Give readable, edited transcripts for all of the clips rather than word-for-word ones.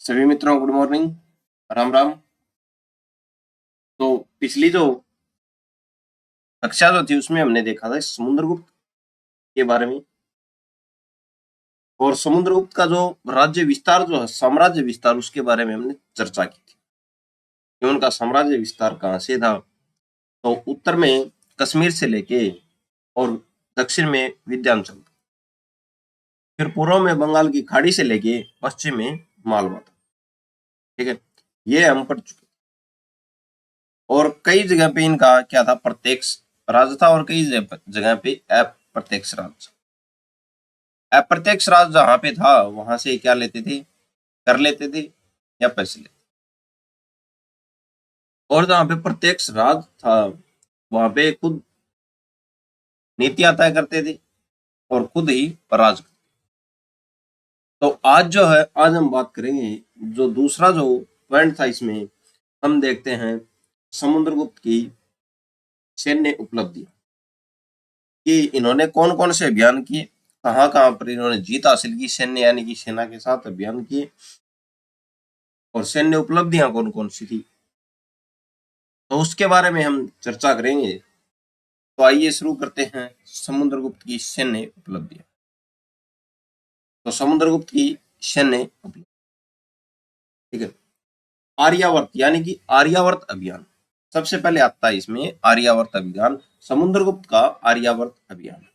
सभी मित्रों good morning, Ram Ram. तो पिछली जो कक्षा जो थी उसमें हमने देखा था समुद्रगुप्त के बारे में, और समुद्रगुप्त का जो राज्य विस्तार जो है, साम्राज्य विस्तार, उसके बारे में हमने चर्चा की थी कि उनका साम्राज्य विस्तार कहाँ से था। तो उत्तर में कश्मीर से लेके और दक्षिण में विंध्याचल, फिर पूर्व में बंगाल की खाड़ी से लेके पश्चिम में मालवा था। ठीक है, ये हम पढ़ चुके। और कई जगह पे इनका क्या था, प्रत्यक्ष राज था, और कई जगह पे अप्रत्यक्ष राज। अप्रत्यक्ष राज जहां पे था वहां से क्या लेते थे, कर लेते थे या पैसे लेते। और जहां पे प्रत्यक्ष राज था वहां पे खुद नीतियां तय करते थे और खुद ही राज। तो आज जो है, आज हम बात करेंगे जो दूसरा जो पॉइंट था इसमें, हम देखते हैं समुद्रगुप्त की सैन्य उपलब्धि, कि इन्होंने कौन कौन से अभियान किए, कहाँ कहाँ पर इन्होंने जीत हासिल की, सैन्य यानी कि सेना के साथ अभियान किए, और सैन्य उपलब्धियां कौन कौन सी थी, तो उसके बारे में हम चर्चा करेंगे। तो आइए शुरू करते हैं समुद्रगुप्त की सैन्य उपलब्धियां। तो समुद्रगुप्त की सैन्य उपलब्धि, ठीक है, आर्यावर्त यानी कि आर्यावर्त अभियान सबसे पहले आता है इसमें। आर्यावर्त अभियान, समुद्रगुप्त का आर्यावर्त अभियान।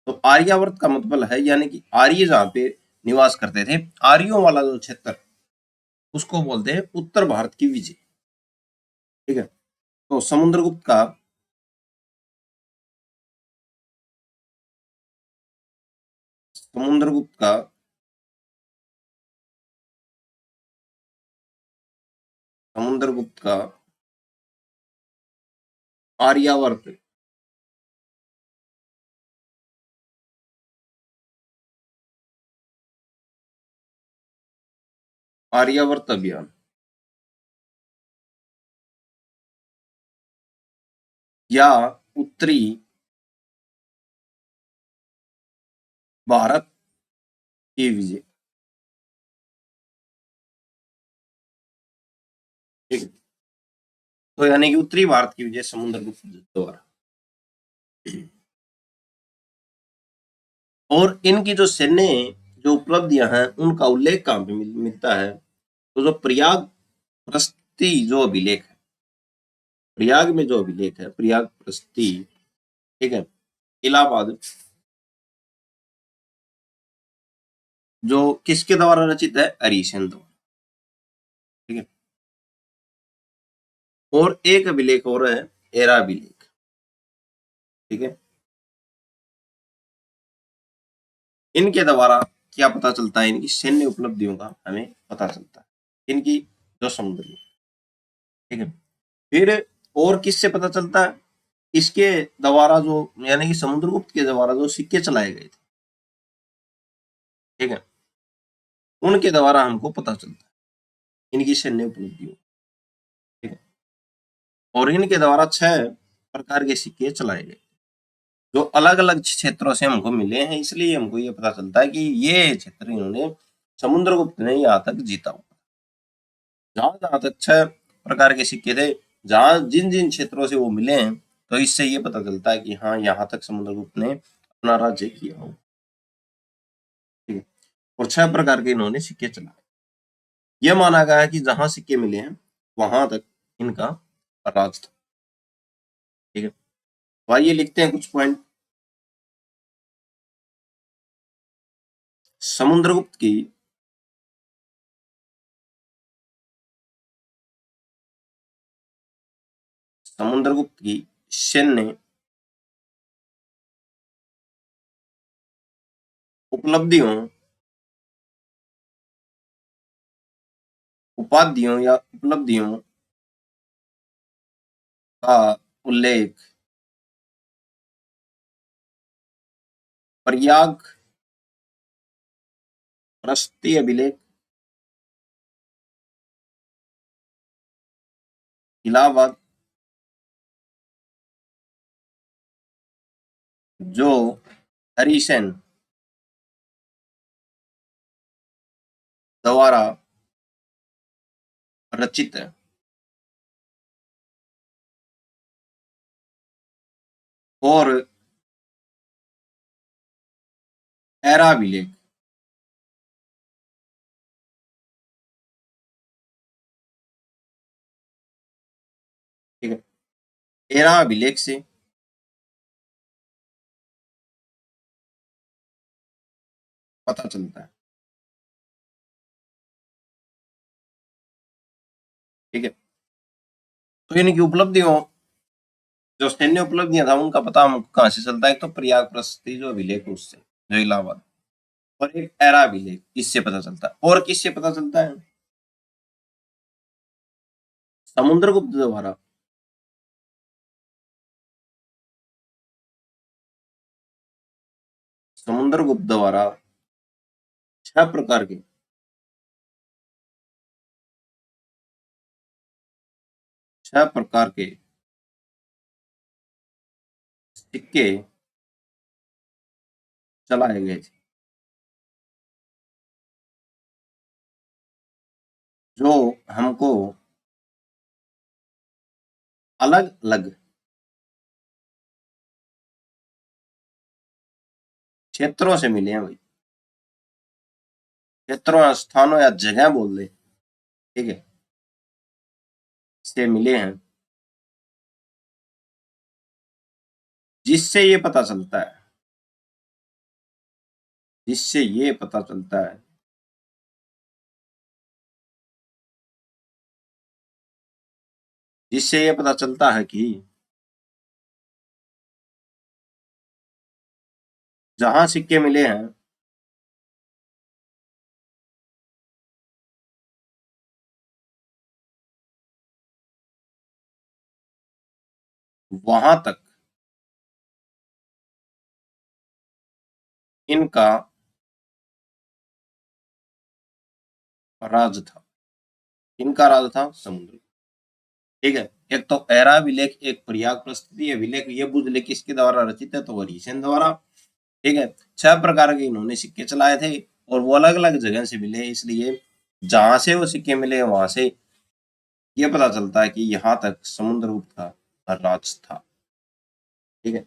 तो आर्यावर्त का मतलब है यानी कि आर्य जहां पे निवास करते थे, आर्यों वाला जो क्षेत्र, उसको बोलते हैं उत्तर भारत की विजय। ठीक है, तो समुद्रगुप्त का समुद्रगुप्त का आर्यावर्त आर्यावर्त अभियान या उत्तरी भारत की विजय। ठीक है, तो यानी कि उत्तरी भारत की विजय समुद्रगुप्त द्वारा। और इनकी जो सैन्य जो उपलब्धियां हैं उनका उल्लेख कहाँ पे मिलता है, तो जो प्रयाग प्रस्ती जो अभिलेख है, प्रयाग में जो अभिलेख है, प्रयाग प्रस्ती, ठीक है, इलाहाबाद, जो किसके द्वारा रचित है, हरिसेन द्वारा। ठीक है, और एक अभिलेख और है, एरा अभिलेख। ठीक है, इनके द्वारा क्या पता चलता है, इनकी सैन्य उपलब्धियों का हमें पता चलता है, इनकी जो समुद्र। ठीक है, फिर और किससे पता चलता है, इसके द्वारा जो यानी कि समुद्रगुप्त के द्वारा जो सिक्के चलाए गए थे, ठीक है, उनके द्वारा हमको पता चलता है इनकी सैन्य उपलब्धियों। ठीक है, और इनके द्वारा 6 प्रकार के सिक्के चलाए गए जो अलग अलग क्षेत्रों से हमको मिले हैं, इसलिए हमको ये पता चलता है कि ये क्षेत्र इन्होंने समुद्रगुप्त ने यहाँ तक जीता हुआ। जहां जहां तक 6 प्रकार के सिक्के थे, जहां जिन जिन क्षेत्रों से वो मिले हैं, तो इससे ये पता चलता है कि हाँ, यहाँ तक समुद्रगुप्त ने अपना राज्य किया हो। ठीक है, और 6 प्रकार के इन्होंने सिक्के चलाए। यह माना गया है कि जहां सिक्के मिले हैं वहां तक इनका राज था। ठीक है, तो आइए लिखते हैं कुछ पॉइंट। समुद्रगुप्त की समुद्रगुप्त की सैन्य उपलब्धियों, उपाधियों या उपलब्धियों का उल्लेख प्रयाग प्रशस्ति अभिलेख, इलाहाबाद, जो हरिसेन द्वारा रचित है। और एराभिलेख, ठीक है, एराभिलेख से पता चलता है, ठीक है। तो इनकी उपलब्धियों, जो सैन्य उपलब्धियां था उनका पता हमको कहाँ से चलता है? तो प्रयाग प्रशस्ति जो अभिलेख उससे, जो इलाहाबाद, और एक एरा अभिलेख, इससे पता चलता है। और किससे पता चलता है? समुद्रगुप्त द्वारा। समुद्रगुप्त द्वारा 6 प्रकार के, 6 प्रकार के सिक्के चलाए गए थे, जो हमको अलग अलग क्षेत्रों से मिले हैं भाई। क्षेत्रों या स्थानों या जगह बोल दे, ठीक है, से मिले हैं, जिससे ये पता चलता है, जिससे ये पता चलता है जिससे ये पता चलता है कि जहां सिक्के मिले हैं वहां तक इनका राज था। इनका राज था समुद्र, ठीक है। एक तो एरा अभिलेख, एक प्रयाग प्रस्तुति अभिलेख, ये बुझ ले किसके द्वारा रचित है? तो हरिसेन द्वारा, ठीक है। 6 प्रकार के इन्होंने सिक्के चलाए थे और वो अलग अलग जगह से मिले, इसलिए जहां से वो सिक्के मिले वहां से ये पता चलता है कि यहाँ तक समुद्रगुप्त का राज था, ठीक है।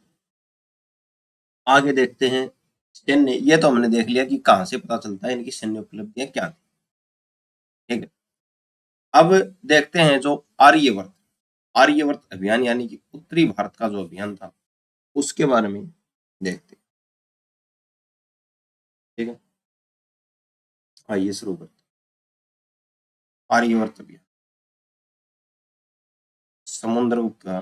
आगे देखते हैं सैन्य, ये तो हमने देख लिया कि कहां से पता चलता है, इनकी सैन्य उपलब्धियां क्या थी, ठीक है। अब देखते हैं जो आर्यवर्त, आर्यवर्त अभियान यानी कि उत्तरी भारत का जो अभियान था उसके बारे में देखते हैं, ठीक है। आइए शुरू करते हैं। आर्यवर्त अभियान, समुद्रगुप्त का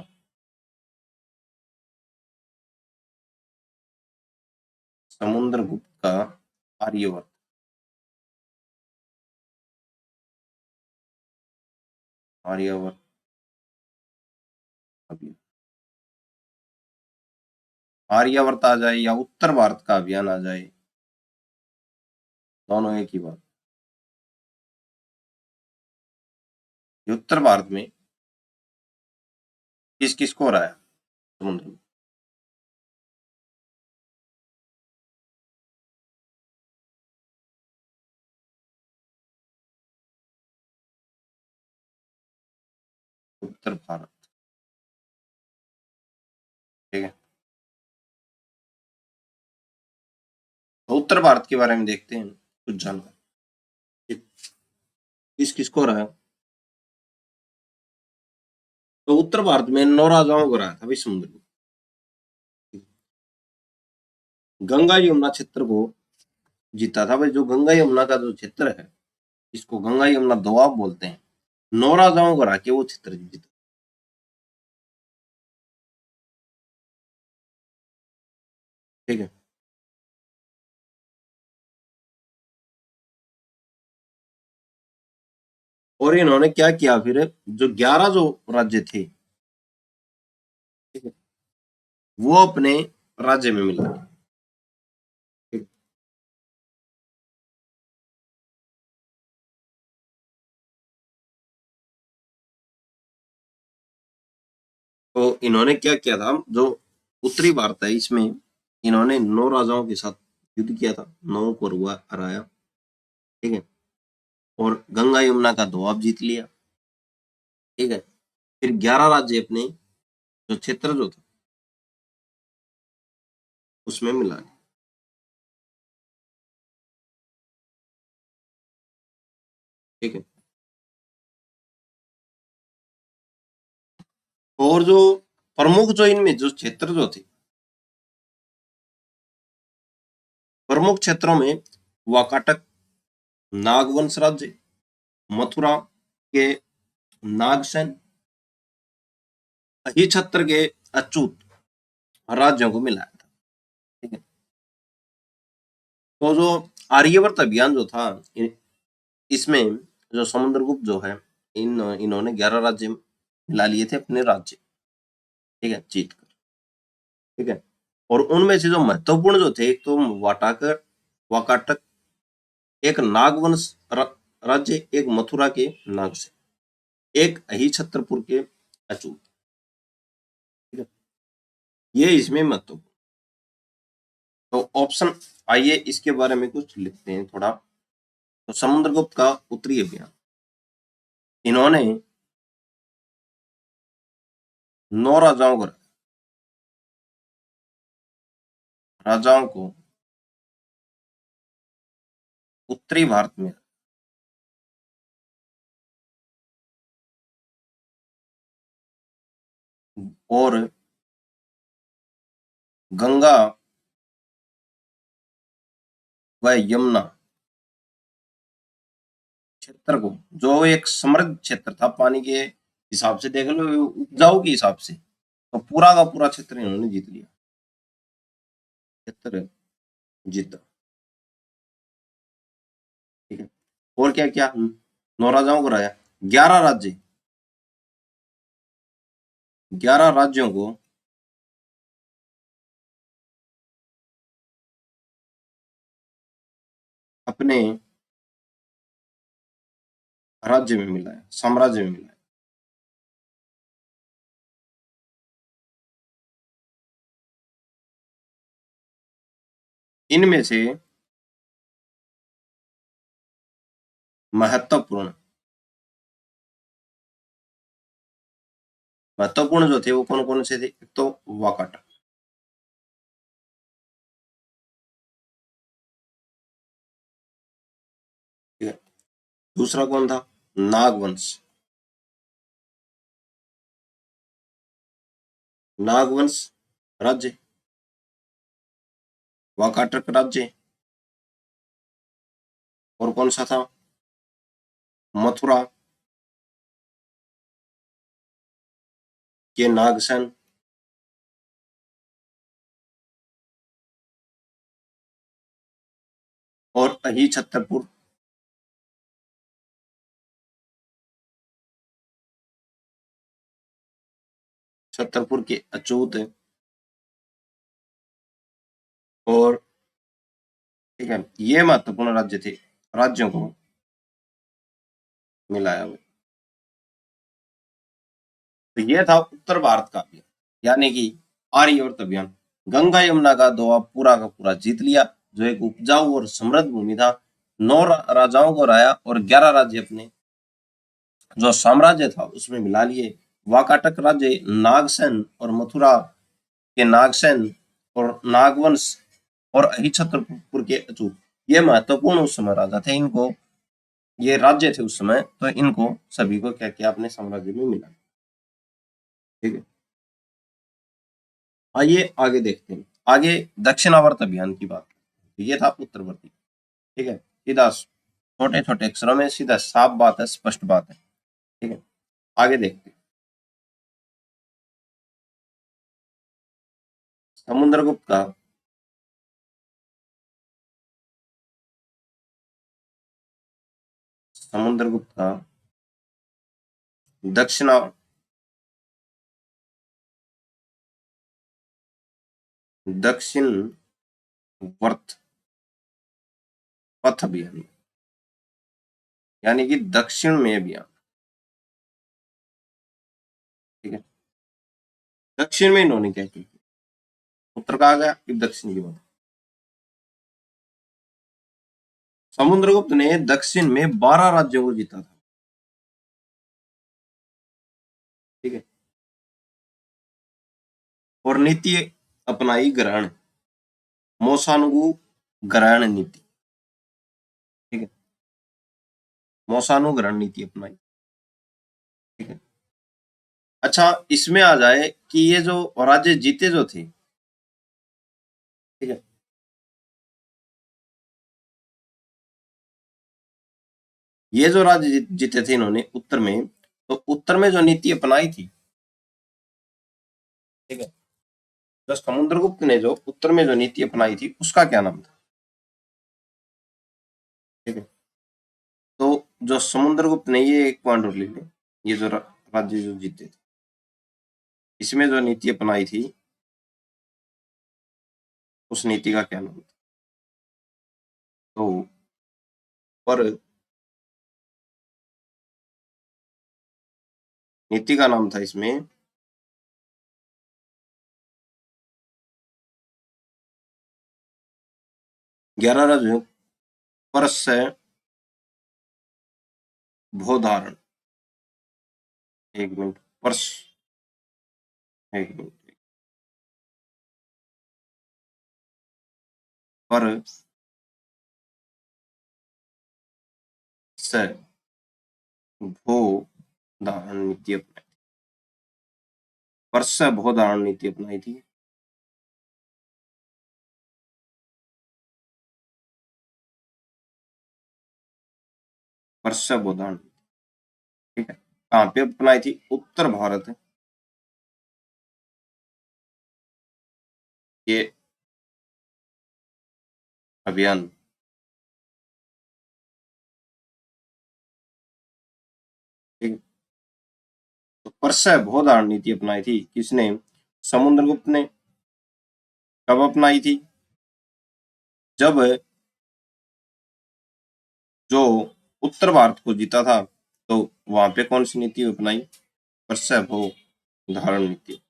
समुद्रगुप्त का आर्यवर्त आर्यवर्त अभियान, आर्यवर्त आ जाए या उत्तर भारत का अभियान आ जाए, दोनों एक ही बात। ये उत्तर भारत में किस किस को रहा है समुद्र में? उत्तर भारत, ठीक है। तो उत्तर भारत के बारे में देखते हैं कुछ जानकारी, किस किस को रहा है। तो उत्तर भारत में 9 राजाओं को रहा था भाई समुद्र में। गंगा यमुना क्षेत्र को जीता था भाई, जो गंगा यमुना का जो क्षेत्र है, इसको गंगा यमुना दोआब बोलते हैं। 9 राजाओं को हरा के वो क्षेत्र जीता, ठीक है। और इन्होंने क्या किया फिर, जो 11 जो राज्य थे, ठीक है, वो अपने राज्य में मिला, ठीक। तो इन्होंने क्या किया था, जो उत्तरी भारत है इसमें इन्होंने 9 राजाओं के साथ युद्ध किया था, 9 को हराया, ठीक है। और गंगा यमुना का दोआब जीत लिया, ठीक है। फिर 11 राज्य अपने जो क्षेत्र जो था उसमें मिला लिया। ठीक है। और जो प्रमुख जो इनमें जो क्षेत्र जो थे, प्रमुख क्षेत्रों में वाकाटक नागवंश राज्य, मथुरा के नागसेन, अहिछत्र के अच्युत राज्यों को मिलाया था। ठीक है। तो जो आर्यवर्त अभियान जो था इसमें जो समुद्रगुप्त जो है इन्होंने 11 राज्य मिला लिए थे अपने राज्य। ठीक है, जीत कर। ठीक है। और उनमें से जो महत्वपूर्ण जो थे, एक तो वाटाकर वाकाटक, एक नागवंश राज्य, एक मथुरा के नागसेन, एक अहिछत्रपुर के अच्युत। ठीक है। ये इसमें महत्वपूर्ण। तो ऑप्शन, आइए इसके बारे में कुछ लिखते हैं थोड़ा। तो समुद्रगुप्त का उत्तरी अभियान, इन्होंने 9 राजाओं को उत्तरी भारत में और गंगा व यमुना क्षेत्र को, जो एक समृद्ध क्षेत्र था पानी के हिसाब से, देख लो उपजाऊ के हिसाब से, तो पूरा का पूरा क्षेत्र इन्होंने जीत लिया, क्षेत्र जीता। ठीक है। और क्या क्या 9 राजाओं को राजा, 11 राज्य, 11 राज्यों को अपने राज्य में मिलाया, साम्राज्य में मिलाया। इनमें से महत्वपूर्ण महत्वपूर्ण जो थे वो कौन कौन से थे? एक तो वाकाटक, ठीक है। दूसरा कौन था? नागवंश, नागवंश राज्य, वाकाटक राज्य, और कौन सा था? मथुरा के नागसेन, और अही छतरपुर छतरपुर के अचूत। और ठीक है, ये महत्वपूर्ण राज्य थे, राज्यों को मिलाया हुआ। तो ये था उत्तर भारत का अभियान, यानी कि आर्यवर्त अभियान। गंगा यमुना का दोआ पूरा का पूरा जीत लिया, जो एक उपजाऊ और समृद्ध भूमि था। 9 राजाओं को हराया और 11 राज्य अपने जो साम्राज्य था उसमें मिला लिए। वाकाटक राज्य नागसेन और मथुरा के नागसेन और नागवंश और अहिछत्रपुर के अचूत, ये महत्वपूर्ण उस समय राजा थे। इनको, ये राज्य थे उस समय, तो इनको सभी को क्या किया अपने साम्राज्य में मिला। ठीक है। आइए आगे देखते हैं। आगे दक्षिणावर्त अभियान की बात, ये था उत्तरवर्ती। ठीक है, सीधा छोटे छोटे अक्षरों में सीधा साफ बात है, स्पष्ट बात है। ठीक है, आगे देखते हैं। समुद्रगुप्त का समुद्रगुप्त का दक्षिणा दक्षिण वर्त पथ अभियान, यानी कि दक्षिण में अभियान। ठीक है, दक्षिण में इन्होंने क्या किया? उत्तर कहा गया कि दक्षिण की बात। समुद्रगुप्त ने दक्षिण में 12 राज्यों को जीता था। ठीक है। और नीति अपनाई ग्रहण, मोसानुगु ग्रहण नीति, ठीक है, मोसानुग्रहण नीति अपनाई, ठीक है। अच्छा, इसमें आ जाए कि ये जो राज्य जीते जो थे, ठीक है, ये जो राज्य जीते थे इन्होंने उत्तर में, तो उत्तर में जो नीति अपनाई थी, ठीक है, जो समुद्रगुप्त ने जो उत्तर में जो नीति अपनाई थी उसका क्या नाम था, ठीक है। तो जो समुद्रगुप्त ने, ये एक पॉइंट और ले लें, ये जो राज्य जो जीते थे इसमें जो नीति अपनाई थी उस नीति का क्या नाम था, तो पर नीति का नाम था इसमें ग्यारह राज्यों पर से भूधारण, एक मिनट, पर्स, एक मिनट, पर से भू धारण नीति अपनाई, पर से भू धारण नीति अपनाई थी, पर से भू धारण, ठीक है। कहाँ पे अपनाई थी, उत्तर भारत, ये अभियान, ठीक है। तो पर से भू धारण नीति अपनाई थी किसने, समुद्रगुप्त ने। कब अपनाई थी, जब जो उत्तर भारत को जीता था तो वहां पे कौन सी नीति अपनाई, पर से भू धारण नीति,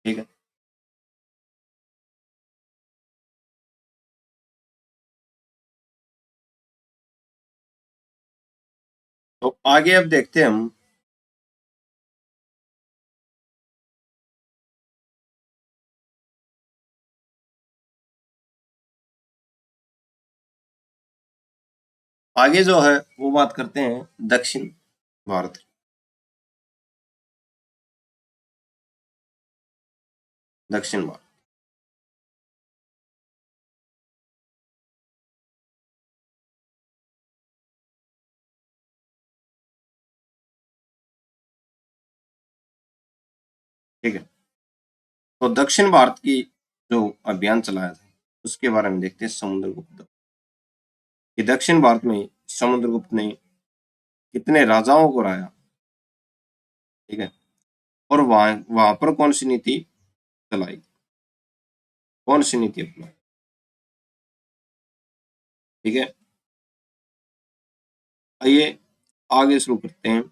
ठीक है। तो आगे अब देखते हैं हम, आगे जो है वो बात करते हैं दक्षिण भारत, दक्षिण भारत, ठीक है। तो दक्षिण भारत की जो अभियान चलाया था उसके बारे में देखते हैं समुद्रगुप्त, कि दक्षिण भारत में समुद्रगुप्त ने कितने राजाओं को हराया, ठीक है, और वहां वहां पर कौन सी नीति चलाई, कौन सी नीति अपनाई, ठीक है। आइए आगे शुरू करते हैं।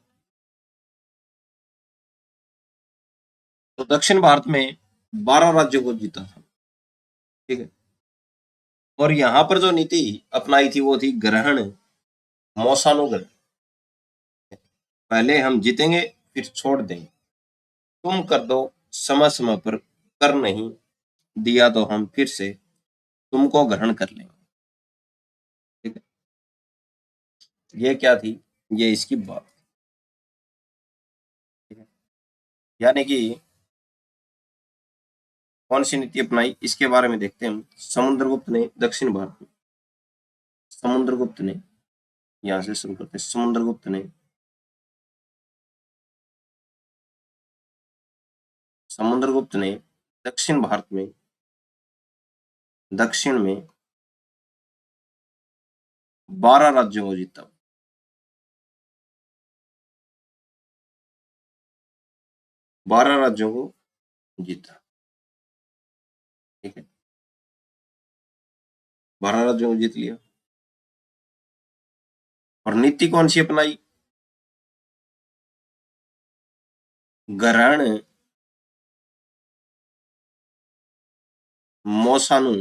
तो दक्षिण भारत में 12 राज्यों को जीता था, ठीक है। और यहाँ पर जो नीति अपनाई थी वो थी ग्रहण, मौसानुग्रहण, पहले हम जीतेंगे फिर छोड़ देंगे, तुम कर दो समय समय पर, कर नहीं दिया तो हम फिर से तुमको ग्रहण कर लेंगे, ठीक है। ये क्या थी, ये इसकी बात, ठीक है। यानी कि कौन सी नीति अपनाई इसके बारे में देखते हैं हम। समुद्रगुप्त ने दक्षिण भारत में, समुद्रगुप्त ने, यहां से शुरू करते हैं, समुद्रगुप्त ने, समुद्रगुप्त ने दक्षिण भारत में, दक्षिण में 12 राज्यों को जीता, 12 राज्यों को जीता, ठीक है, 12 राज्यों को जीत लिया। और नीति कौन सी अपनाई, ग्रहण, मौसानु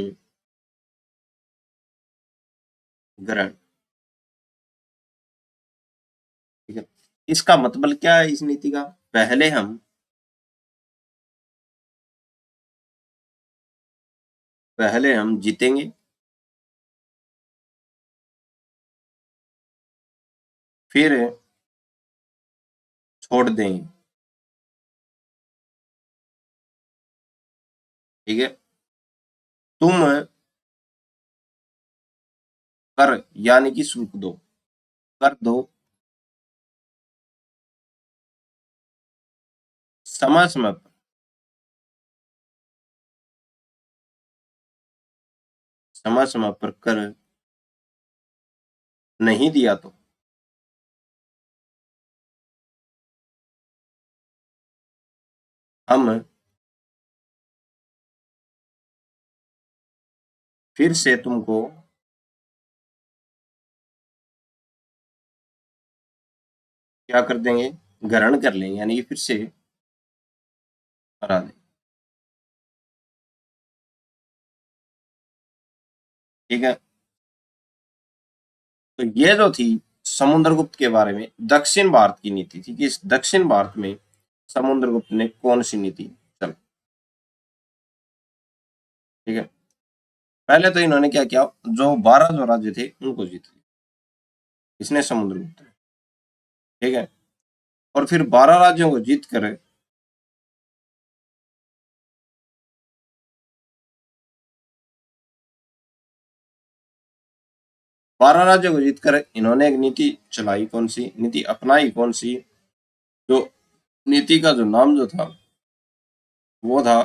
ग्रहण। ठीक है, इसका मतलब क्या है इस नीति का? पहले हम जीतेंगे, फिर छोड़ देंगे। ठीक है, तुम कर यानी कि शुल्क दो, कर दो समय समय पर, समय समय पर कर नहीं दिया तो हम फिर से तुमको क्या कर देंगे? ग्रहण कर लेंगे, यानी कि फिर से हरा देंगे। ठीक है, तो ये जो थी समुद्रगुप्त के बारे में दक्षिण भारत की नीति थी कि इस दक्षिण भारत में समुद्रगुप्त ने कौन सी नीति चल। ठीक है, पहले तो इन्होंने क्या किया, जो 12 जो राज्य थे उनको जीत लिया, इसने समुद्रगुप्त ने। ठीक है, और फिर 12 राज्यों को जीत कर 12 राज्यों को जीतकर इन्होंने एक नीति चलाई, कौन सी नीति अपनाई? कौन सी? जो नीति का जो नाम जो था वो था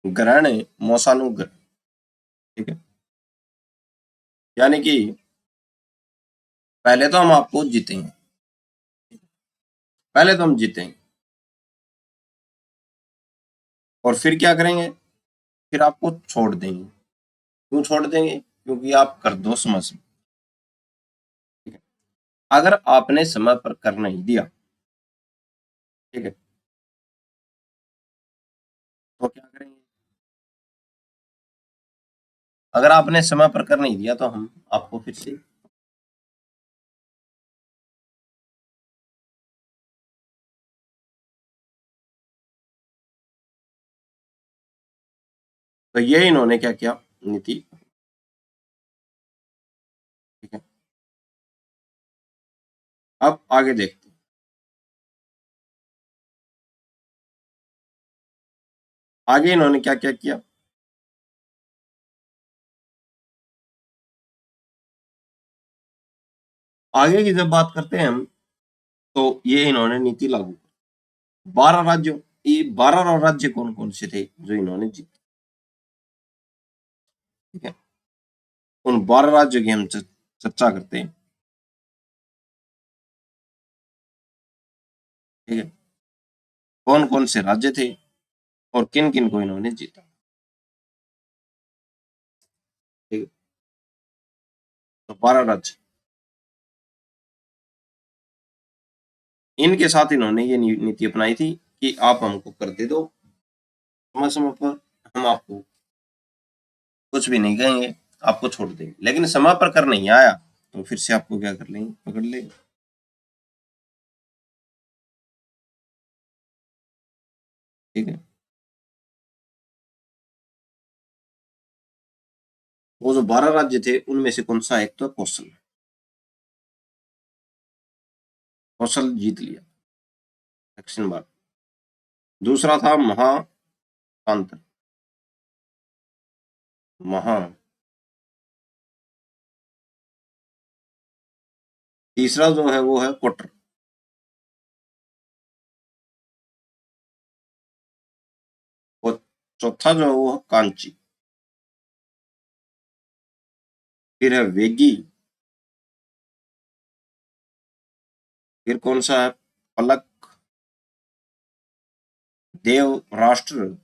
ग्रहण मोसानुग्रह। ठीक है, यानी कि पहले तो हम आपको जीतेंगे, पहले तो हम जीतेंगे और फिर क्या करेंगे? फिर आपको छोड़ देंगे। क्यों छोड़ देंगे? क्योंकि आप कर दो समय से। ठीक है, अगर आपने समय पर कर नहीं दिया, ठीक है, तो क्या करेंगे? अगर आपने समय पर कर नहीं दिया तो हम आपको फिर से तो ये इन्होंने क्या किया नीति। ठीक है, अब आगे देखते हैं। आगे इन्होंने क्या क्या किया? आगे की जब बात करते हैं हम, तो ये इन्होंने नीति लागू 12 राज्यों, ये 12 राज्य कौन कौन से थे जो इन्होंने जीते? ठीक है, उन 12 राज्यों की हम चर्चा करते हैं। ठीक है, कौन कौन से राज्य थे और किन किन को इन्होंने जीता। ठीक है, तो 12 राज्य, इनके साथ इन्होंने ये नीति अपनाई थी कि आप हमको कर दे दो समय समय पर, हम आपको कुछ भी नहीं कहेंगे, आपको छोड़ देंगे। लेकिन समय पर कर नहीं आया तो फिर से आपको क्या कर लेंगे? पकड़ लेंगे। ठीक है, वो जो 12 राज्य थे उनमें से कौन सा? एक तो कौशल, कौशल जीत लिया दक्षिण भारत। दूसरा था महाकांत, महा। तीसरा जो है वो है कोटर, और चौथा जो है वो है कांची। फिर है वेगी, फिर कौन सा है? पलक, देव राष्ट्र,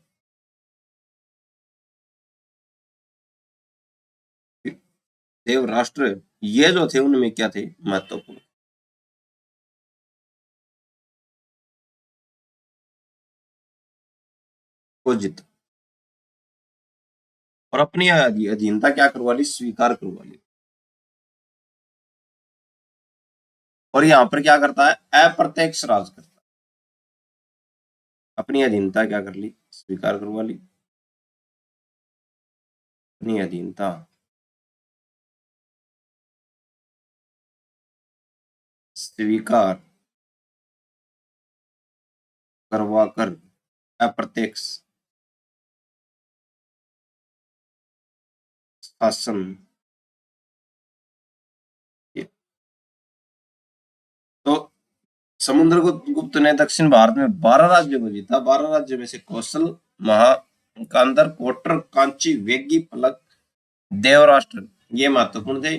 देव राष्ट्र। ये जो थे उनमें क्या थे महत्वपूर्ण? को जीता और अपनी अधीनता क्या करवा ली? स्वीकार करवा ली। और यहां पर क्या करता है, अप्रत्यक्ष राज करता है। अपनी अधीनता क्या कर ली, स्वीकार करवा ली, अपनी अधीनता स्वीकार करवा कर अप्रत्यक्ष शासन किया। तो समुद्रगुप्त ने दक्षिण भारत में 12 राज्यों को जीता। 12 राज्यों में से कौशल, महाकांदर, कोटर, कांची, वेगी, फलक, देवराष्ट्र ये महत्वपूर्ण थे।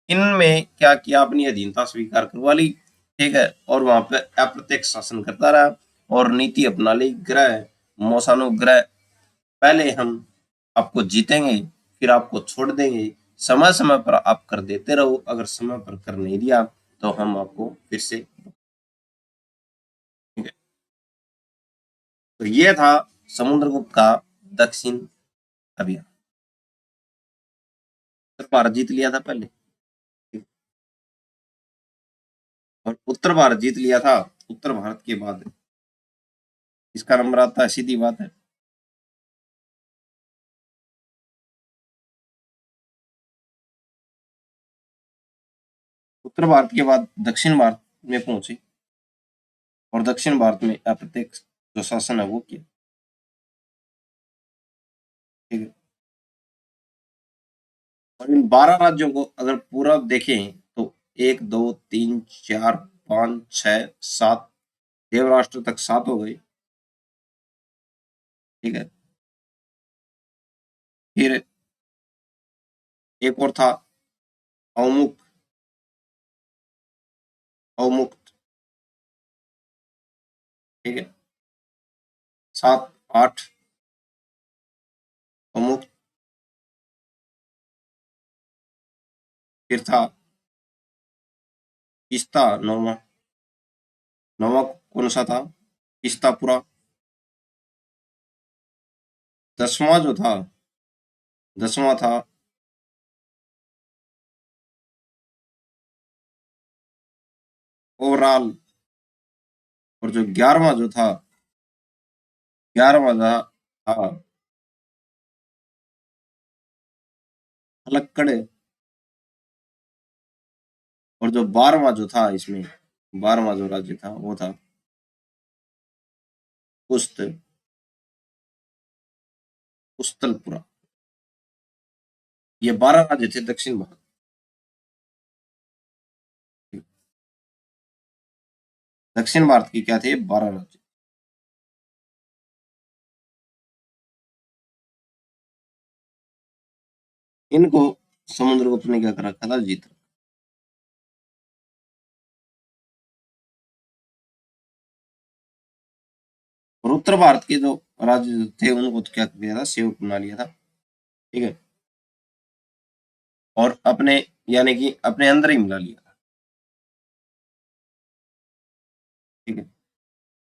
इनमें क्या किया, अपनी अधीनता स्वीकार करवा ली, ठीक है, और वहां पे अप्रत्यक्ष शासन करता रहा और नीति अपना ली, ग्रह मोसानुग्रह, पहले हम आपको जीतेंगे, फिर आपको छोड़ देंगे, समय समय पर आप कर देते रहो, अगर समय पर कर नहीं दिया तो हम आपको फिर से, ठीक है। तो ये था समुद्रगुप्त का दक्षिण अभियान। उत्तर भारत जीत लिया था पहले, और उत्तर भारत जीत लिया था। उत्तर भारत के बाद इसका नंबर आता है, सीधी बात है। उत्तर भारत के बाद दक्षिण भारत में पहुंचे और दक्षिण भारत में अप्रत्यक्ष जो शासन है वो किया, ठीक है। और इन 12 राज्यों को अगर पूरा देखें तो 1 2 3 4 5 6 7 देवराष्ट्र तक 7 हो गए, ठीक है। फिर एक और था अवमुक्त, अवमुक्त, ठीक है। 7 8 अवमुक्त। फिर था किस्ता, नौवा, नौवा कौन सा था, किस्तापुरा। 10वां जो था, 10वां था ओवरऑल। और जो 11वां जो था, 11वां था पलक्कड़। और जो 12वां जो था इसमें, 12वां जो राज्य था वो था पुस्त, पुस्तलपुरा। ये 12 राज्य थे दक्षिण भारत के। दक्षिण भारत के क्या थे, 12 राज्य। इनको समुद्रगुप्त ने क्या कर रखा था, जीत रखा। और उत्तर भारत के जो राज्य जो थे उनको तो क्या कर दिया था, सेवक बना लिया था, ठीक है। और अपने यानी कि अपने अंदर ही मिला लिया था, ठीक है।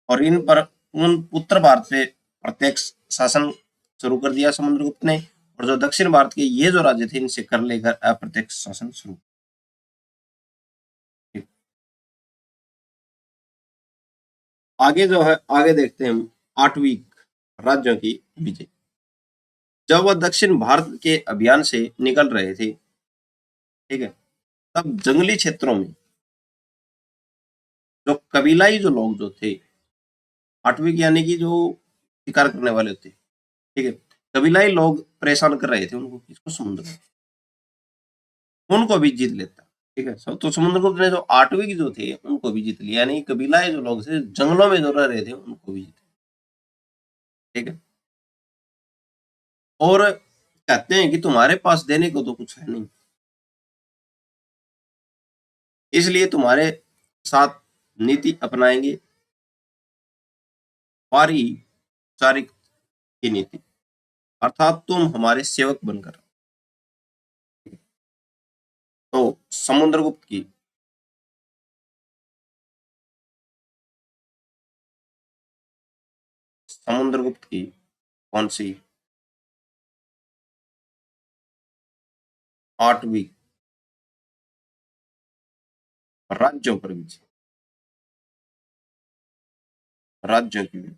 और इन पर उन उत्तर भारत से प्रत्यक्ष शासन शुरू कर दिया समुद्रगुप्त ने, और जो दक्षिण भारत के ये जो राज्य थे इनसे कर लेकर अप्रत्यक्ष शासन शुरू, ठीक। आगे जो है, आगे देखते हैं हम 8वीं राज्यों की विजय। जब वह दक्षिण भारत के अभियान से निकल रहे थे, ठीक है, तब जंगली क्षेत्रों में जो कबीलाई जो लोग जो थे, 8वीं यानी कि जो शिकार करने वाले थे, ठीक है, कबीलाई लोग परेशान कर रहे थे उनको, किसको, समुद्र, उनको भी जीत लेता, ठीक है। तो समुद्रगुप्त ने जो 8वीं की जो थे उनको भी जीत लिया, यानी कबीलाई जो लोग थे जंगलों में जो रह रहे थे उनको भी जीत, ठीक है। और कहते हैं कि तुम्हारे पास देने को तो कुछ है नहीं, इसलिए तुम्हारे साथ नीति अपनाएंगे, पारिचारिक की नीति, अर्थात तुम हमारे सेवक बनकर। तो समुद्रगुप्त की समुद्रगुप्त की कौन सी 8वीं राज्यों पर विजय, राज्यों की विजय।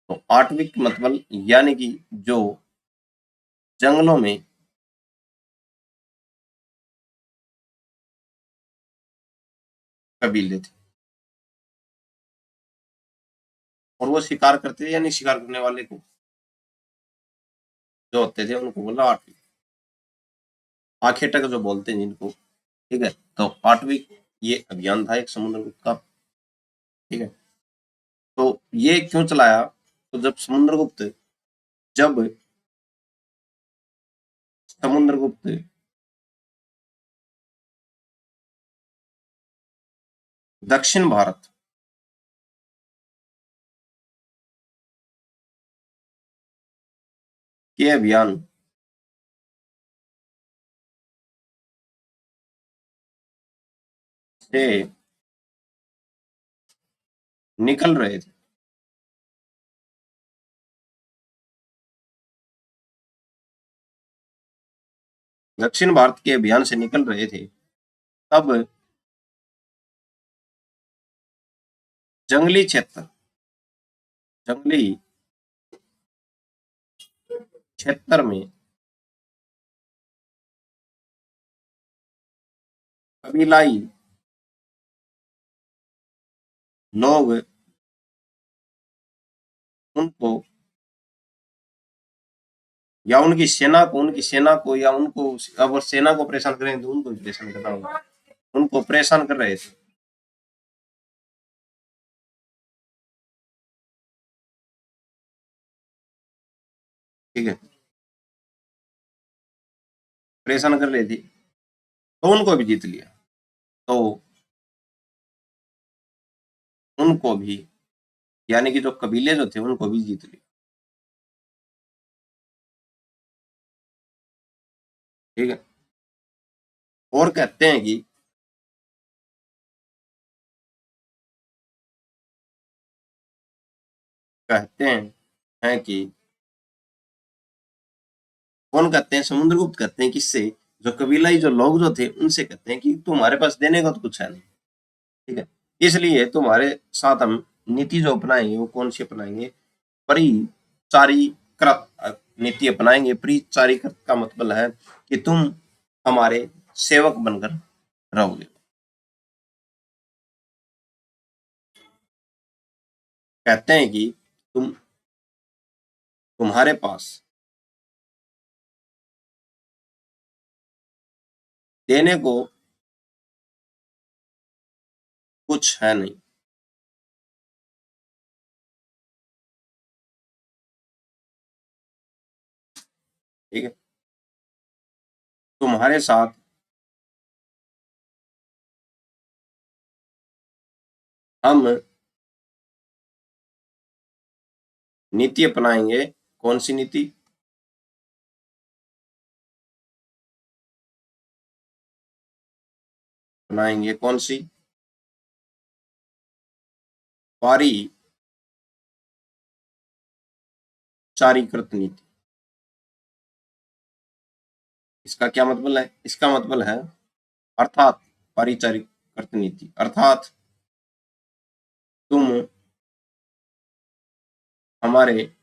तो आठवीं मतलब यानी कि जो जंगलों में कबीले थे और वो शिकार करते थे, यानी शिकार करने वाले को जो होते थे उनको बोला आठवीं, आखेटक जो बोलते हैं जिनको। ठीक है, तो आठवीं ये अभियान था एक समुद्रगुप्त का। ठीक है, तो ये क्यों चलाया? तो जब समुद्रगुप्त दक्षिण भारत के अभियान से निकल रहे थे, दक्षिण भारत के अभियान से निकल रहे थे, तब जंगली क्षेत्र, जंगली क्षेत्र में कबीलाई लोग उनको या उनकी सेना को या उनको, अगर सेना को परेशान करें तो उनको भी परेशान करना होगा, उनको परेशान कर रहे थे। ठीक है, परेशान कर रहे थे, तो उनको भी जीत लिया। तो उनको भी, यानी कि जो कबीले जो थे उनको भी जीत लिया। ठीक है, और कहते हैं कि कौन कहते हैं, समुद्रगुप्त कहते हैं किससे, जो कबीलाई जो लोग जो थे उनसे कहते हैं कि तुम्हारे पास देने का तो कुछ है नहीं। ठीक है, इसलिए तुम्हारे साथ हम नीति जो अपनाएंगे वो कौन सी अपनाएंगे, परिचारीकृत नीति अपनाएंगे। परिचारीकृत का मतलब है कि तुम हमारे सेवक बनकर रहोगे। कहते हैं कि तुम्हारे पास देने को कुछ है नहीं। ठीक है, तुम्हारे साथ हम नीति अपनाएंगे। कौन सी नीति? अपनाएंगे कौन सी? पारिचारीकृत नीति। इसका क्या मतलब है? इसका मतलब है, अर्थात पारिचारीकृत नीति अर्थात तुम हमारे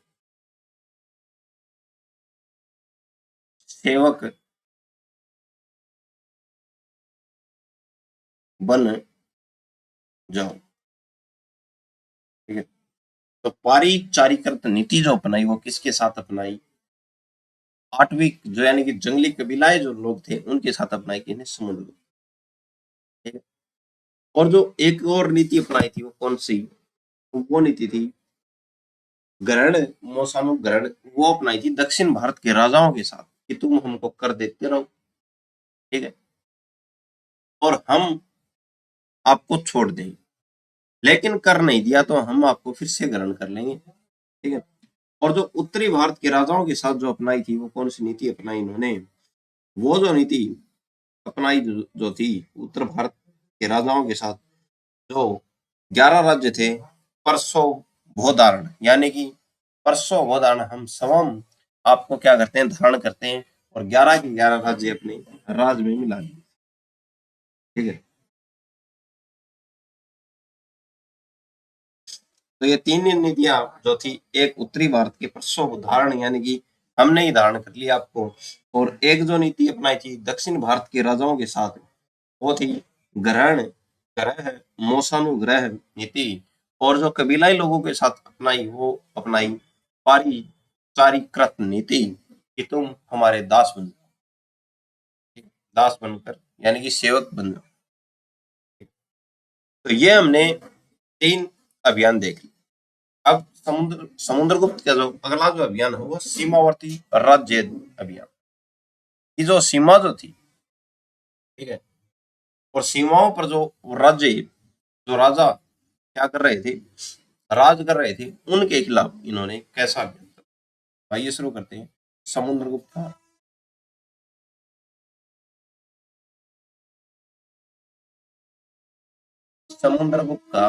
सेवक बन जाओ। ठीक है, तो पारिचारीकृत नीति जो अपनाई वो किसके साथ अपनाई? आठवीं जो यानी कि जंगली कबीलाए जो लोग थे उनके साथ अपनाई, कि समुद्र। ठीक है, और जो एक और नीति अपनाई थी वो कौन सी? वो नीति थी ग्रहण, मौसानु ग्रहण। वो अपनाई थी दक्षिण भारत के राजाओं के साथ कि तुम हमको कर देते रहो। ठीक है, और हम आपको छोड़ देंगे, लेकिन कर नहीं दिया तो हम आपको फिर से ग्रहण कर लेंगे। ठीक है, और जो उत्तरी भारत के राजाओं के साथ जो अपनाई थी वो कौन सी नीति अपनाई इन्होंने? वो जो नीति अपनाई जो थी उत्तर भारत के राजाओं के साथ, जो 11 राज्य थे, परसो भोधारण, यानी कि परसो भोधारण हम स्वयं आपको क्या करते हैं, धारण करते हैं और 11 के 11 राज्य अपने राज्य में मिला दिए। ठीक है, तो ये तीन नीतियां जो थी, एक उत्तरी भारत के प्रसव उदाहरण यानी कि हमने ही धारण कर लिया आपको, और एक जो नीति अपनाई थी दक्षिण भारत के राजाओं के साथ, वो थी ग्रहण ग्रह मोसानुग्रह नीति, और जो कबीलाई लोगों के साथ अपनाई वो अपनाई पारिचारिकृत नीति कि तुम हमारे दास बन जाओ, दास बनकर यानी कि सेवक बन जाओ। तो ये हमने 3 अभियान देख लिए। अब समुद्रगुप्त का जो अगला जो अभियान है वो सीमावर्ती राज्य अभियान। ये जो सीमा जो थी, ठीक है, और सीमाओं पर जो राज्य जो राजा क्या कर रहे थे, राज कर रहे थे, उनके खिलाफ इन्होंने कैसा अभियान किया। आइए शुरू करते हैं समुद्रगुप्त का समुद्रगुप्त का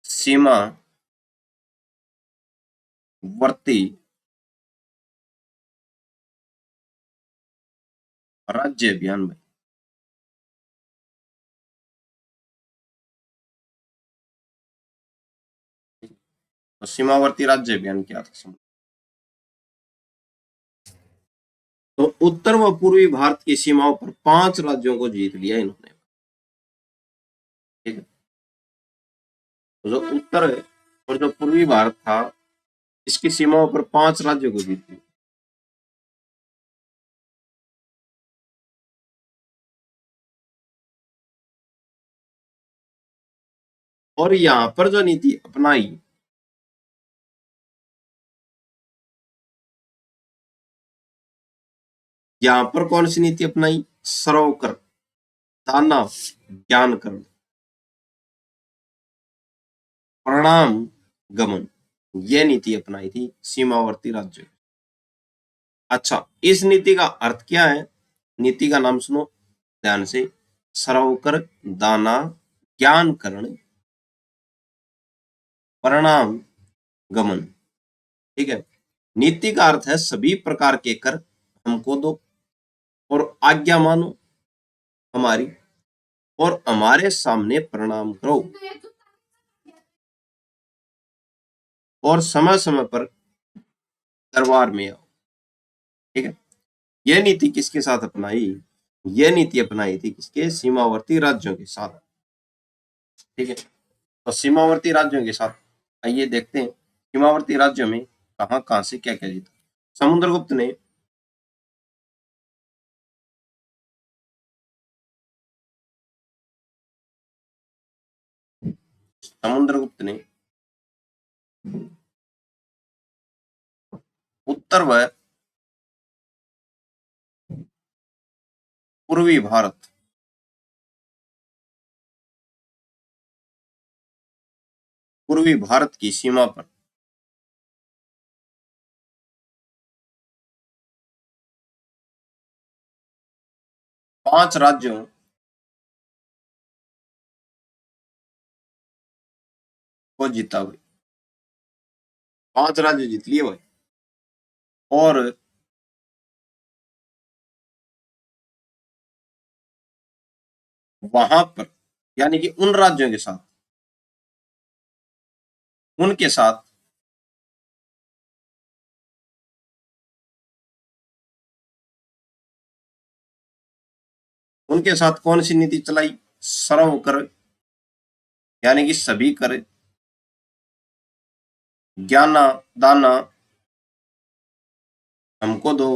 सीमावर्ती राज्य अभियान में। तो सीमावर्ती राज्य अभियान क्या था? तो उत्तर व पूर्वी भारत की सीमाओं पर 5 राज्यों को जीत लिया इन्होंने। ठीक है, तो जो उत्तर है और जो पूर्वी भारत था, इसकी सीमाओं पर 5 राज्यों को जीत लिया। और यहां पर जो नीति अपनाई, यहां पर कौन सी नीति अपनाई? सरोकर, दाना, ज्ञान करण, परिणाम गमन, यह नीति अपनाई थी सीमावर्ती राज्य। अच्छा, इस नीति का अर्थ क्या है? नीति का नाम सुनो ध्यान से, सरोकर, दाना, ज्ञान करण, परिणाम गमन। ठीक है, नीति का अर्थ है सभी प्रकार के कर हमको दो और आज्ञा मानो हमारी, और हमारे सामने प्रणाम करो, और समय समय पर दरबार में आओ। ठीक है, यह नीति किसके साथ अपनाई? यह नीति अपनाई थी किसके? सीमावर्ती राज्यों के साथ। ठीक है, तो सीमावर्ती राज्यों के साथ आइए देखते हैं सीमावर्ती राज्यों में कहां कहां से क्या क्या जीता। समुद्रगुप्त ने समुद्रगुप्त ने उत्तर व पूर्वी भारत पूर्वी भारत की सीमा पर 5 राज्यों को जीता हुए, 5 राज्य जीत लिए भाई। और वहां पर यानी कि उन राज्यों के साथ, उनके साथ उनके साथ कौन सी नीति चलाई? सर्व कर यानी कि सभी कर, ज्ञाना दाना हमको दो,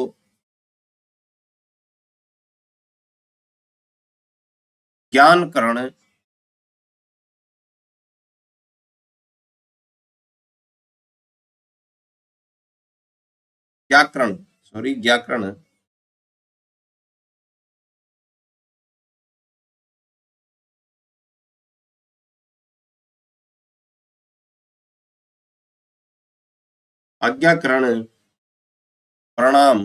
ज्ञान करण व्याकरण, सॉरी व्याकरण, आज्ञाकरण, प्रणाम,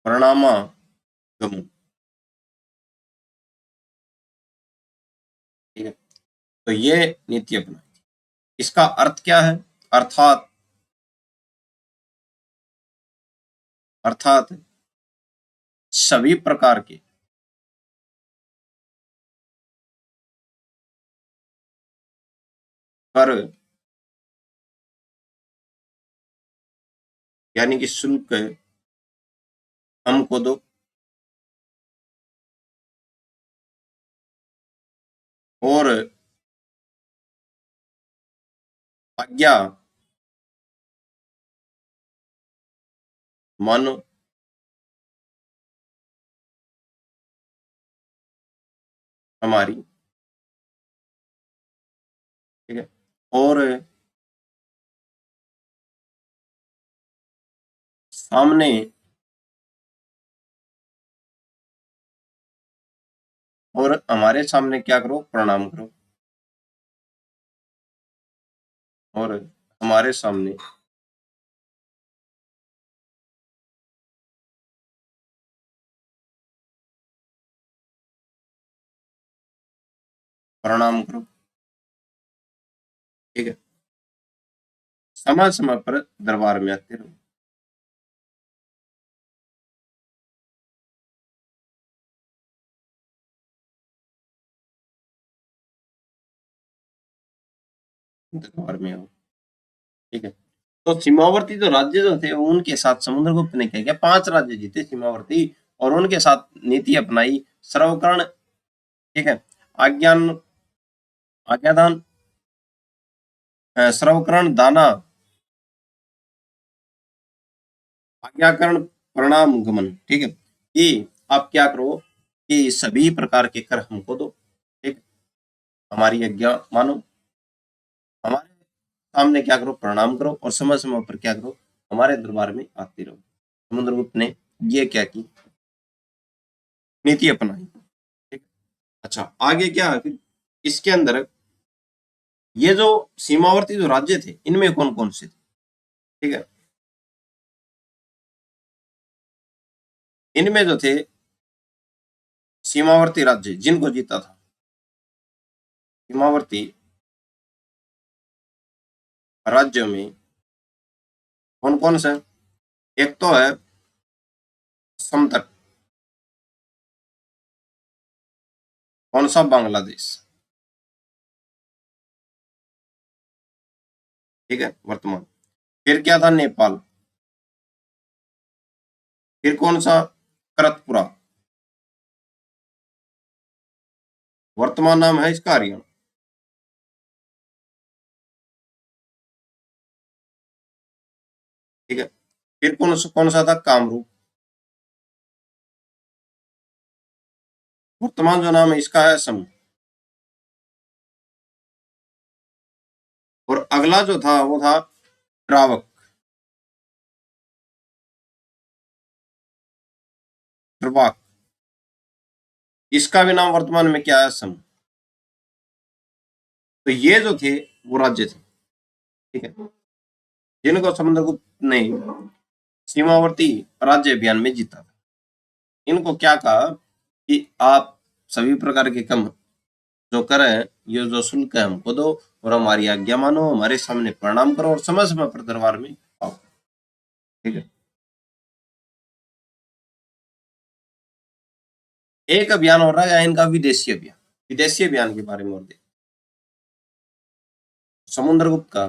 प्रणामागम। ठीक है, तो ये नीति अपनाई। इसका अर्थ क्या है? अर्थात अर्थात सभी प्रकार के कर यानी कि शुल्क हमको दो, और आज्ञा मानो हमारी। ठीक है। और सामने और हमारे सामने क्या करो? प्रणाम करो। और हमारे सामने प्रणाम करो। ठीक है। समय समय पर दरबार में आते रहो। दरबार में आओ। ठीक है। तो सीमावर्ती जो राज्य जो थे उनके साथ समुद्रगुप्त ने क्या किया? 5 राज्य जीते सीमावर्ती, और उनके साथ नीति अपनाई सर्वकर्ण। ठीक है। आज्ञान आज्ञादान, सर्वकर्ण दाना, आज्ञाकरण, प्रणाम गमन। ठीक है। कि आप क्या करो कि सभी प्रकार के कर हमको दो। ठीक। हमारी आज्ञा मानो, हमारे सामने क्या करो? प्रणाम करो, और समय समय पर क्या करो? हमारे दरबार में आते रहो। समुद्रगुप्त ने ये क्या की? नीति अपनाई। ठीक। अच्छा, आगे क्या है फिर इसके अंदर? ये जो सीमावर्ती जो राज्य थे इनमें कौन कौन से थे? ठीक है। इनमें जो थे सीमावर्ती राज्य जिनको जीता था, सीमावर्ती राज्यों में कौन कौन से? एक तो है समतट। कौन सा? बांग्लादेश। ठीक है, वर्तमान। फिर क्या था? नेपाल। फिर कौन सा? करतपुरा। वर्तमान नाम है इसका हरियाणा। ठीक है। फिर कौन सा था? कामरूप। वर्तमान जो नाम है इसका है असम। और अगला जो था वो था ड्रावक। ड्रवाक। इसका भी नाम वर्तमान में क्या है? असम। तो ये जो थे वो राज्य थे। ठीक है। जिनको समुद्रगुप्त ने सीमावर्ती राज्य अभियान में जीता था। इनको क्या कहा कि आप सभी प्रकार के कम जो करें, ये जो शुल्क है हमको दो, और हमारी आज्ञा मानो, हमारे सामने प्रणाम करो, और समय समय पर दरबार में आओ। ठीक है। एक अभियान हो रहा है इनका, विदेशी अभियान। विदेशी अभियान के बारे में और देख। समुद्रगुप्त का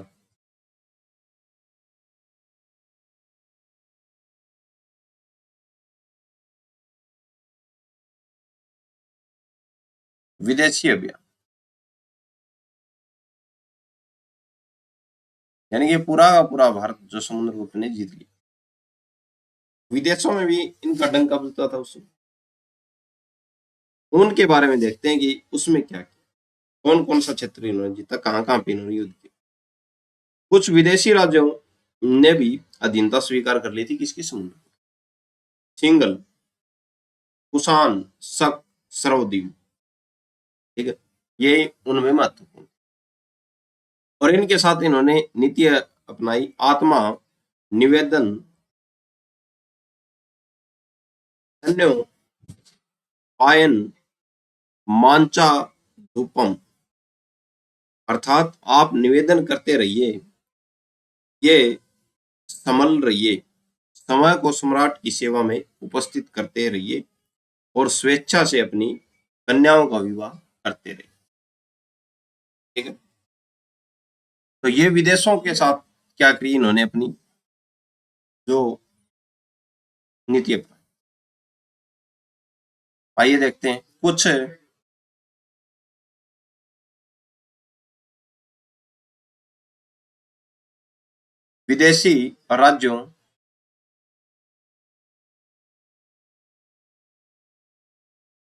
विदेशी अभियान, यानी कि पूरा का पूरा भारत जो समुद्रगुप्त ने जीत लिया। विदेशों में भी इनका डंका बजता था उसमें। उनके बारे में देखते हैं कि उसमें क्या किया, कौन कौन सा क्षेत्र इन्होंने जीता, कहाँ कहाँ पे इन्होंने युद्ध किया। कुछ विदेशी राज्यों ने भी अधीनता स्वीकार कर ली थी किसकी? समुद्र। सिंगल, कुषाण, शक, सरवद्वीप। ठीक है। ये उनमें महत्वपूर्ण। और इनके साथ इन्होंने नीति अपनाई आत्मा निवेदन, अन्यो, पायन, मांचा, धूपम। अर्थात आप निवेदन करते रहिए, ये संभल रहिए, समय को सम्राट की सेवा में उपस्थित करते रहिए और स्वेच्छा से अपनी कन्याओं का विवाह करते रहिए। ठीक है। तो ये विदेशों के साथ क्या करी इन्होंने, अपनी जो नीति अपनाई। आइए देखते हैं कुछ विदेशी राज्यों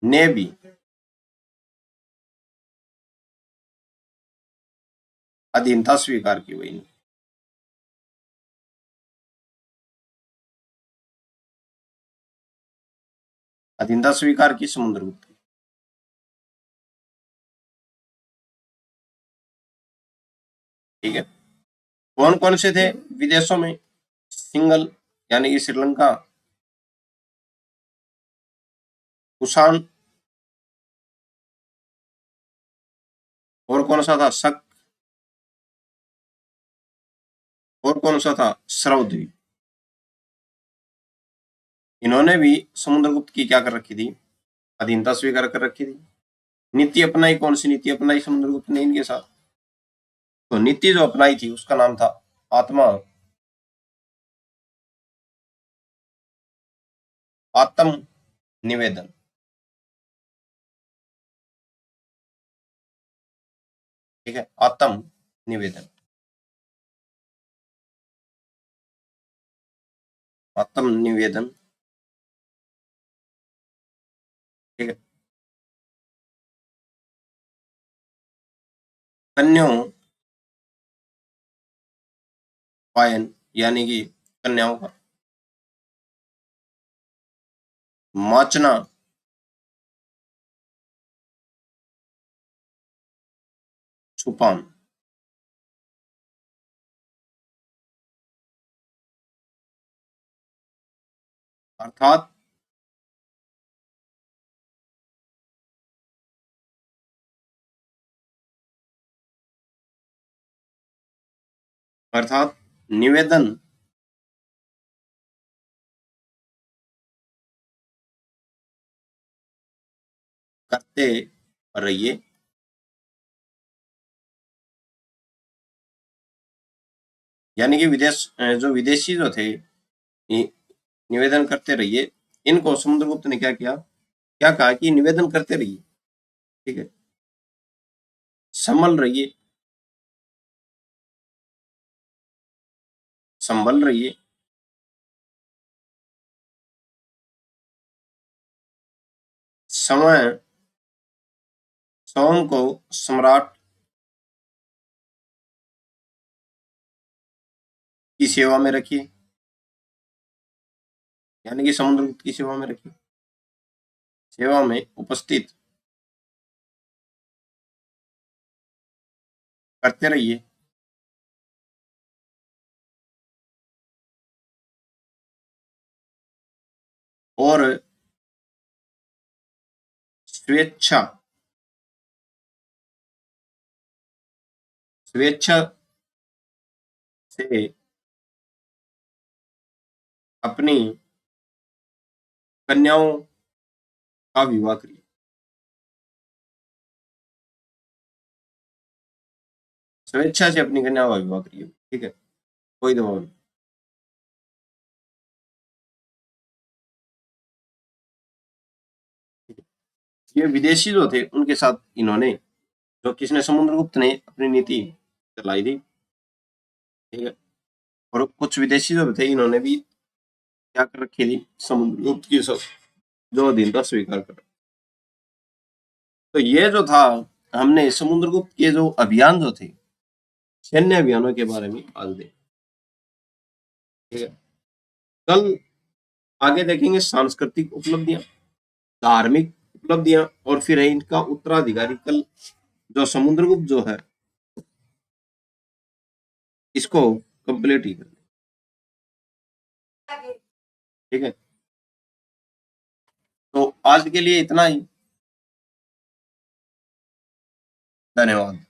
ने भी अधीनता स्वीकार की हुई। अधीनता स्वीकार की समुद्रगुप्त की। ठीक है। कौन कौन से थे विदेशों में? सिंगल यानी कि श्रीलंका, कुषाण, और कौन सा था? शक, और कौन सा था? श्रवद्वीप। इन्होंने भी समुद्रगुप्त की क्या कर रखी थी? अधीनता स्वीकार कर रखी थी। नीति अपनाई, कौन सी नीति अपनाई समुद्रगुप्त ने इनके साथ? तो नीति जो अपनाई थी उसका नाम था आत्मा आत्म निवेदन। ठीक है, आत्म निवेदन, आत्म निवेदन। ठीक है। कन्याओं पायन यानी कि कन्याओं का माचना, छुपान। अर्थात अर्थात निवेदन करते रहिए, यानी कि जो विदेशी जो थे निवेदन करते रहिए। इनको समुद्रगुप्त ने क्या किया, क्या कहा कि निवेदन करते रहिए। ठीक है। संभल रहिए, संभल रहिए, समय स्वयं को सम्राट की सेवा में रखिए, यानी कि समुद्रगुप्त की सेवा में रखिए, सेवा में उपस्थित करते रहिए और स्वेच्छा स्वेच्छा से अपनी कन्याओं का विवाह करिए। स्वेच्छा से अपनी कन्याओं का विवाह करिए। ठीक है, कोई दबाव नहीं। ये विदेशी जो थे उनके साथ इन्होंने, जो किसने, समुद्रगुप्त ने अपनी नीति चलाई थी। ठीक है। और कुछ विदेशी जो थे इन्होंने भी क्या कर रखी थी, समुद्रगुप्त की सब जो अधीनता स्वीकार कर। तो ये जो था, हमने समुद्रगुप्त के जो अभियान जो थे, सैन्य अभियानों के बारे में आज देख। ठीक है। कल आगे देखेंगे सांस्कृतिक उपलब्धियां, धार्मिक उपलब्धियां, और फिर है इनका उत्तराधिकारी। कल जो समुद्रगुप्त जो है इसको कंप्लीट ही कर। ठीक है। तो आज के लिए इतना ही। धन्यवाद।